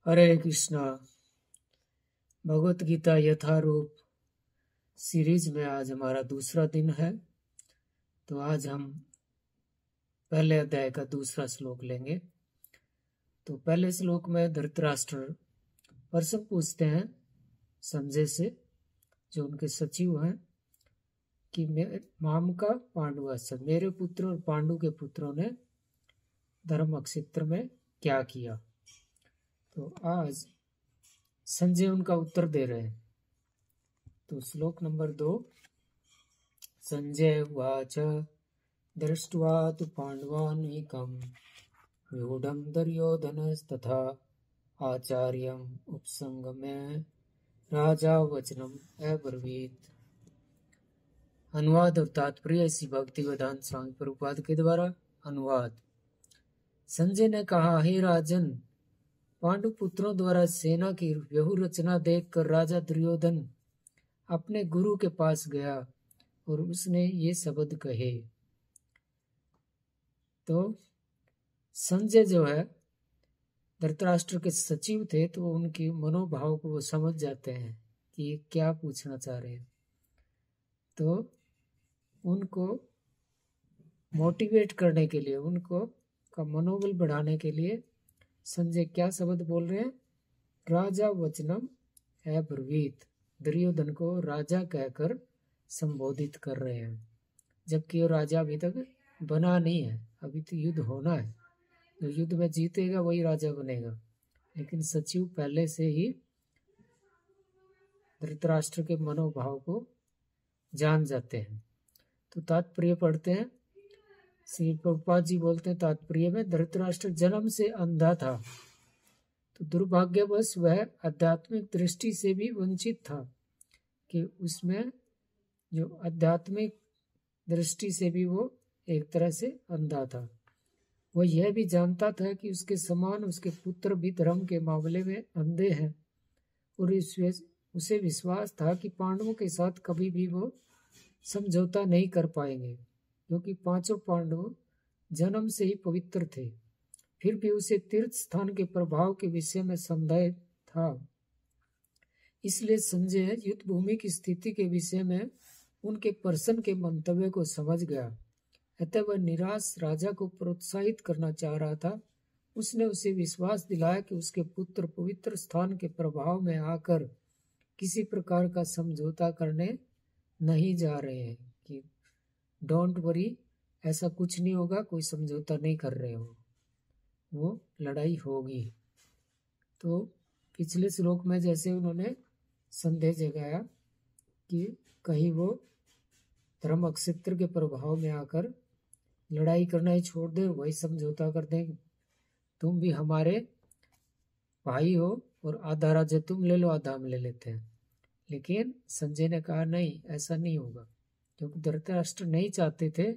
हरे कृष्णा। भगवत गीता यथारूप series में आज हमारा दूसरा दिन है। तो आज हम पहले अध्याय का दूसरा श्लोक लेंगे। तो पहले श्लोक में धृतराष्ट्र प्रश्न पूछते हैं संजय से, जो उनके सचिव हैं, कि माम का पांडुवास्य, मेरे पुत्र और पांडु के पुत्रों ने धर्म क्षेत्र में क्या किया। तो आज संजय उनका उत्तर दे रहे हैं। तो श्लोक नंबर 2। संजय उवाच दृष्ट्वा तु पाण्डवानीकं व्यूढं दुर्योधनस्तथा आचार्यम् उपसंगम्य राजा वचनम् अब्रवीत्। अनुवाद और तात्पर्य श्री भक्तिवेदांत स्वामी प्रभुपाद के द्वारा अनुवाद। संजय ने कहा, हे राजन, पांडु पुत्रों द्वारा सेना की व्यूह रचना देखकर राजा दुर्योधन अपने गुरु के पास गया और उसने ये शब्द कहे। तो संजय जो है धृतराष्ट्र के सचिव थे, तो उनके मनोभाव को वो समझ जाते हैं कि ये क्या पूछना चाह रहे हैं। तो उनको मोटिवेट करने के लिए, उनको का मनोबल बढ़ाने के लिए संजय क्या शब्द बोल रहे हैं? राजा वचनम अब्रवीत। दुर्योधन को राजा कहकर संबोधित कर रहे हैं, जबकि वो राजा अभी तक बना नहीं है। अभी तो युद्ध होना है, जो युद्ध में जीतेगा वही राजा बनेगा। लेकिन सचिव पहले से ही धृतराष्ट्र के मनोभाव को जान जाते हैं। तो तात्पर्य पढ़ते हैं। श्री प्रभुपाद जी बोलते हैं तात्पर्य में, धृतराष्ट्र जन्म से अंधा था, तो दुर्भाग्यवश वह आध्यात्मिक दृष्टि से भी वंचित था, कि उसमें जो आध्यात्मिक दृष्टि से भी वो एक तरह से अंधा था। वह यह भी जानता था कि उसके समान उसके पुत्र भी धर्म के मामले में अंधे हैं, और उसे विश्वास था कि पांडवों के साथ कभी भी वो समझौता नहीं कर पाएंगे, क्योंकि पांचों पांडव जन्म से ही पवित्र थे। फिर भी उसे तीर्थ स्थान के प्रभाव के विषय में संदेह था। इसलिए संजय युद्ध भूमि की स्थिति के विषय में उनके प्रश्न के मंतव्य को समझ गया। अतः वह निराश राजा को प्रोत्साहित करना चाह रहा था। उसने उसे विश्वास दिलाया कि उसके पुत्र पवित्र स्थान के प्रभाव में आकर किसी प्रकार का समझौता करने नहीं जा रहे हैं, कि डोंट वरी, ऐसा कुछ नहीं होगा, कोई समझौता नहीं कर रहे हो, वो लड़ाई होगी। तो पिछले श्लोक में जैसे उन्होंने संदेह जगाया कि कहीं वो धर्म क्षेत्र के प्रभाव में आकर लड़ाई करना ही छोड़ दे, वही समझौता कर दे, तुम भी हमारे भाई हो और आधा राज्य तुम ले लो, आधा हम ले लेते हैं। लेकिन संजय ने कहा नहीं, ऐसा नहीं होगा, क्योंकि धृतराष्ट्र नहीं चाहते थे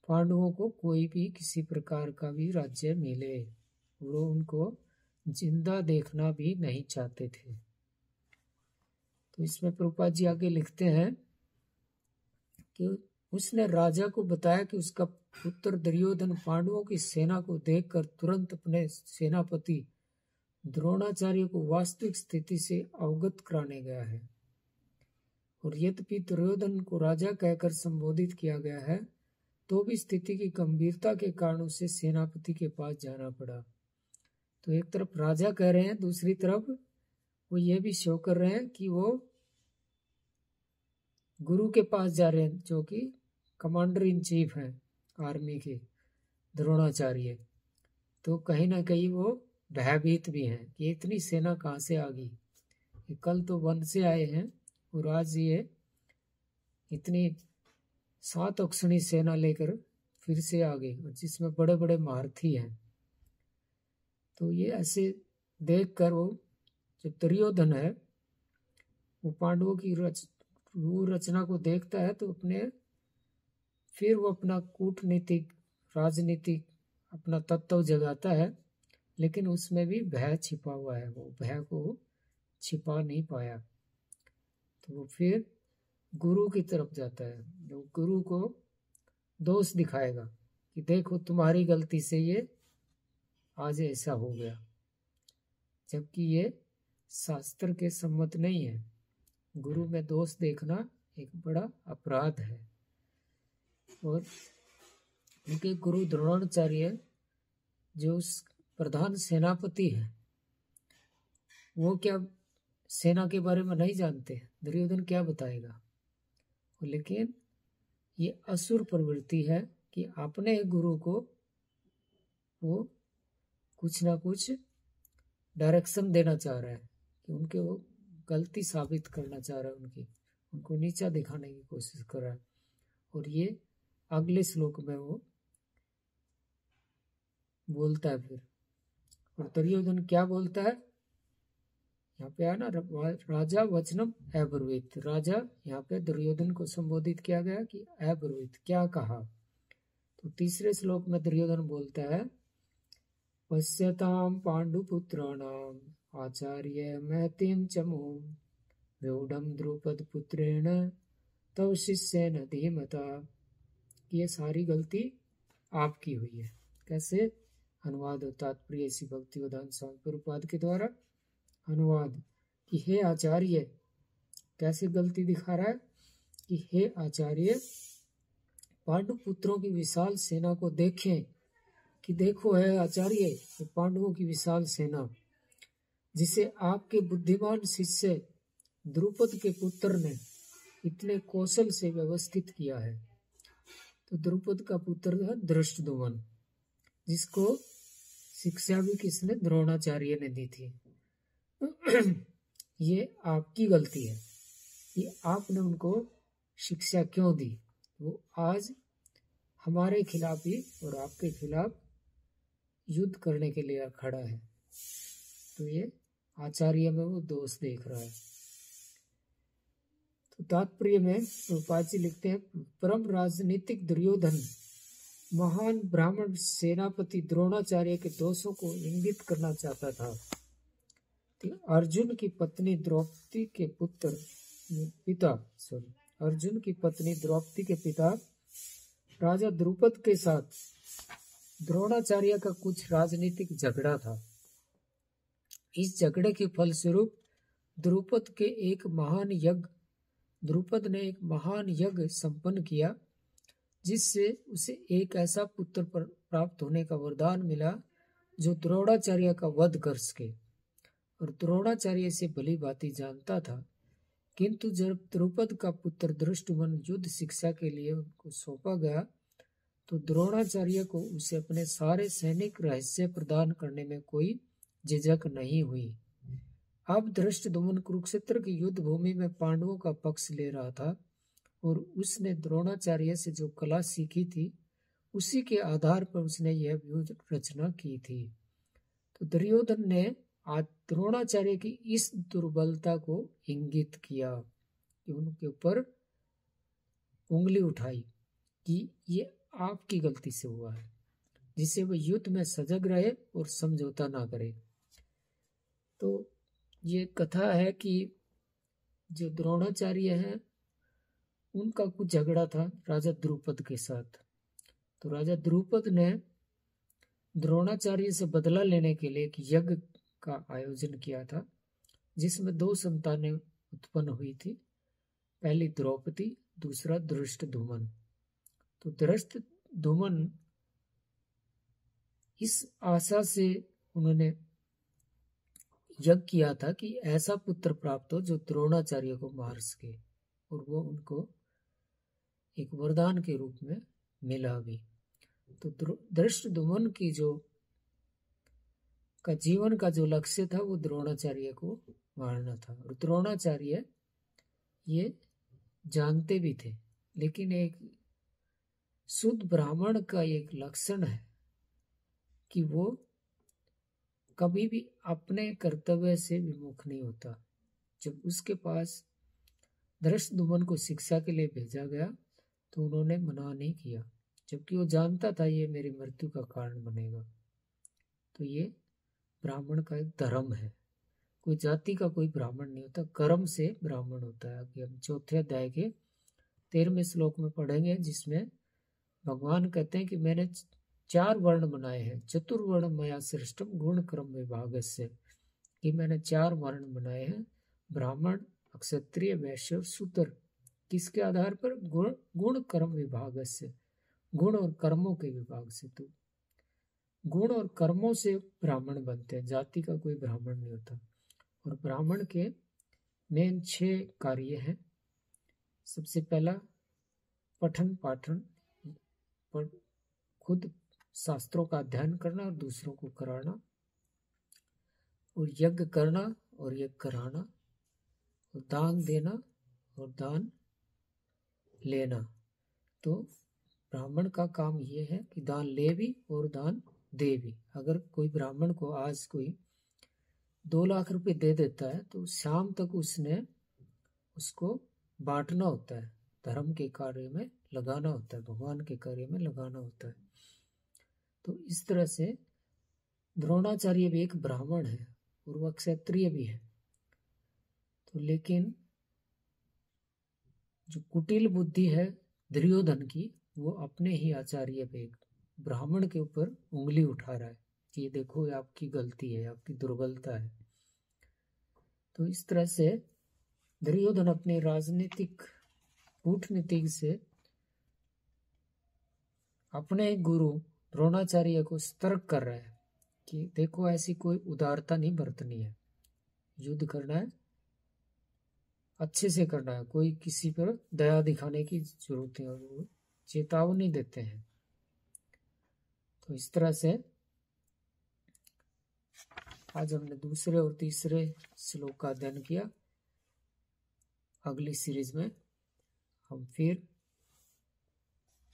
पांडवों को कोई भी किसी प्रकार का भी राज्य मिले, वो उनको जिंदा देखना भी नहीं चाहते थे। तो इसमें प्रभुपाद जी आगे लिखते हैं कि उसने राजा को बताया कि उसका पुत्र दुर्योधन पांडवों की सेना को देखकर तुरंत अपने सेनापति द्रोणाचार्य को वास्तविक स्थिति से अवगत कराने गया है। और यद्यपि दुर्योधन को राजा कहकर संबोधित किया गया है, तो भी स्थिति की गंभीरता के कारण उसे सेनापति के पास जाना पड़ा। तो एक तरफ राजा कह रहे हैं, दूसरी तरफ वो ये भी शो कर रहे हैं कि वो गुरु के पास जा रहे हैं, जो कि कमांडर इन चीफ हैं आर्मी के, द्रोणाचार्य। तो कहीं ना कहीं वो भयभीत भी हैं कि इतनी सेना कहाँ से आ गई। कल तो वन से आए हैं और आज ये इतनी 7 अक्षणी सेना लेकर फिर से आ गई, जिसमें बड़े बड़े महारथी हैं। तो ये ऐसे देखकर वो जो दुर्योधन है, वो पांडवों की रचना को देखता है, तो फिर वो अपना कूटनीतिक राजनीतिक अपना तत्व जगाता है, लेकिन उसमें भी भय छिपा हुआ है। वो भय को छिपा नहीं पाया, तो वो फिर गुरु की तरफ जाता है, जो गुरु को दोष दिखाएगा कि देखो तुम्हारी गलती से ये आज ऐसा हो गया। जबकि ये शास्त्र के सम्मत नहीं है। गुरु में दोष देखना एक बड़ा अपराध है। और उनके गुरु द्रोणाचार्य जो प्रधान सेनापति है, वो क्या सेना के बारे में नहीं जानते? दुर्योधन क्या बताएगा? लेकिन ये असुर प्रवृत्ति है कि अपने गुरु को वो कुछ ना कुछ डायरेक्शन देना चाह रहा है, कि उनके वो गलती साबित करना चाह रहा है, उनको नीचा दिखाने की कोशिश कर रहा है। और ये अगले श्लोक में वो बोलता है फिर। और दुर्योधन क्या बोलता है? यहाँ पे है ना, राजा वचनम अब्रवीत। राजा यहाँ पे दुर्योधन को संबोधित किया गया कि अब्रवीत, क्या कहा? तो तीसरे श्लोक में दुर्योधन बोलता है, पश्यताम पांडुपुत्राणाम आचार्य महतिम चमो व्यूढ़ द्रुपद पुत्रेण तव शिष्येन धीमता। ये सारी गलती आपकी हुई है। कैसे? अनुवाद और तात्पर्य इसी भक्तिवेदांत स्वामी प्रभुपाद के द्वारा अनुवाद कि हे आचार्य, कैसे गलती दिखा रहा है कि हे आचार्य, पांडु पुत्रों की विशाल सेना को देखें, कि देखो है आचार्य, पांडवों की विशाल सेना जिसे आपके बुद्धिमान शिष्य द्रुपद के पुत्र ने इतने कौशल से व्यवस्थित किया है। तो द्रुपद का पुत्र है धृष्टद्युम्न, जिसको शिक्षा भी किसने? द्रोणाचार्य ने दी थी। ये आपकी गलती है कि आपने उनको शिक्षा क्यों दी। वो आज हमारे खिलाफ ही और आपके खिलाफ युद्ध करने के लिए खड़ा है। तो ये आचार्य में वो दोष देख रहा है। तो तात्पर्य में उपाची लिखते हैं, परम राजनीतिक दुर्योधन महान ब्राह्मण सेनापति द्रोणाचार्य के दोषों को इंगित करना चाहता था। अर्जुन की पत्नी द्रौपदी के पिता राजा द्रुपद के साथ द्रोणाचार्य का कुछ राजनीतिक झगड़ा था। इस झगड़े के फलस्वरूप द्रुपद ने एक महान यज्ञ संपन्न किया, जिससे उसे एक ऐसा पुत्र प्राप्त होने का वरदान मिला जो द्रोणाचार्य का वध कर सके। और द्रोणाचार्य से भली भांति जानता था, किंतु जब द्रुपद का पुत्र धृष्टद्युम्न युद्ध शिक्षा के लिए उनको सौंपा गया, तो द्रोणाचार्य को उसे अपने सारे सैनिक रहस्य प्रदान करने में कोई झिझक नहीं हुई। अब धृष्टद्युम्न कुरुक्षेत्र की युद्ध भूमि में पांडवों का पक्ष ले रहा था, और उसने द्रोणाचार्य से जो कला सीखी थी, उसी के आधार पर उसने यह व्यूह रचना की थी। तो दुर्योधन ने आज द्रोणाचार्य की इस दुर्बलता को इंगित किया, कि उनके ऊपर उंगली उठाई कि ये आपकी गलती से हुआ है, जिससे वो युद्ध में सजग रहे और समझौता ना करे। तो ये कथा है कि जो द्रोणाचार्य है, उनका कुछ झगड़ा था राजा द्रुपद के साथ। तो राजा द्रुपद ने द्रोणाचार्य से बदला लेने के लिए एक यज्ञ का आयोजन किया था, जिसमें 2 संतानें उत्पन्न हुई थी, पहली द्रौपदी, दूसरा धृष्टद्युम्न। तो धृष्टद्युम्न इस आशा से उन्होंने यज्ञ किया था कि ऐसा पुत्र प्राप्त हो जो द्रोणाचार्य को मार सके, और वो उनको एक वरदान के रूप में मिला भी। तो धृष्टद्युम्न की जीवन का जो लक्ष्य था, वो द्रोणाचार्य को मारना था। और द्रोणाचार्य ये जानते भी थे, लेकिन एक शुद्ध ब्राह्मण का एक लक्षण है कि वो कभी भी अपने कर्तव्य से विमुख नहीं होता। जब उसके पास धृष्टद्युम्न को शिक्षा के लिए भेजा गया, तो उन्होंने मना नहीं किया, जबकि वो जानता था ये मेरी मृत्यु का कारण बनेगा। तो ये ब्राह्मण का एक धर्म है। कोई जाति का कोई ब्राह्मण नहीं होता, कर्म से ब्राह्मण होता है। कि हम 4थे अध्याय के 13वें श्लोक में पढ़ेंगे, जिसमें भगवान कहते हैं कि मैंने 4 वर्ण बनाए हैं, चतुर्वर्ण मया सृष्टम गुण कर्म विभागस्य, कि मैंने 4 वर्ण बनाए हैं, ब्राह्मण, क्षत्रिय, वैश्य और शूद्र। किसके आधार पर? गुण कर्म विभाग से, गुण और कर्मों के विभाग से। तो गुण और कर्मों से ब्राह्मण बनते हैं, जाति का कोई ब्राह्मण नहीं होता। और ब्राह्मण के मेन 6 कार्य हैं। सबसे पहला पठन पाठन, खुद शास्त्रों का अध्ययन करना और दूसरों को कराना, और यज्ञ करना और यज्ञ कराना, और दान देना और दान लेना। तो ब्राह्मण का काम ये है कि दान ले भी और दान दे भी। अगर कोई ब्राह्मण को आज कोई 2 लाख रुपए दे देता है तो शाम तक उसने उसको बांटना होता है, धर्म के कार्य में लगाना होता है, भगवान के कार्य में लगाना होता है। तो इस तरह से द्रोणाचार्य भी एक ब्राह्मण है और वह क्षत्रिय भी है। तो लेकिन जो कुटिल बुद्धि है दुर्योधन की, वो अपने ही आचार्य पे, ब्राह्मण के ऊपर उंगली उठा रहा है कि ये देखो, ये आपकी गलती है, आपकी दुर्बलता है। तो इस तरह से दुर्योधन अपने राजनीतिक कूटनीति से अपने गुरु द्रोणाचार्य को सतर्क कर रहा है कि देखो, ऐसी कोई उदारता नहीं बरतनी है, युद्ध करना है, अच्छे से करना है, कोई किसी पर दया दिखाने की जरूरत है। और वो चेतावनी देते हैं। तो इस तरह से आज हमने दूसरे और तीसरे श्लोक का अध्ययन किया। अगली सीरीज में हम फिर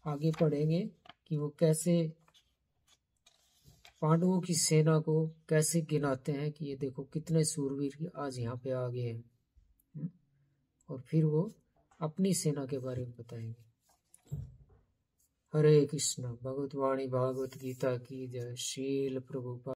आगे पढ़ेंगे कि वो कैसे पांडवों की सेना को कैसे गिनाते हैं कि ये देखो कितने सूरवीर आज यहाँ पे आ गए हैं, और फिर वो अपनी सेना के बारे में बताएंगे। हरे कृष्ण। भगवत वाणी भागवत गीता की जय। शील प्रभुपाद।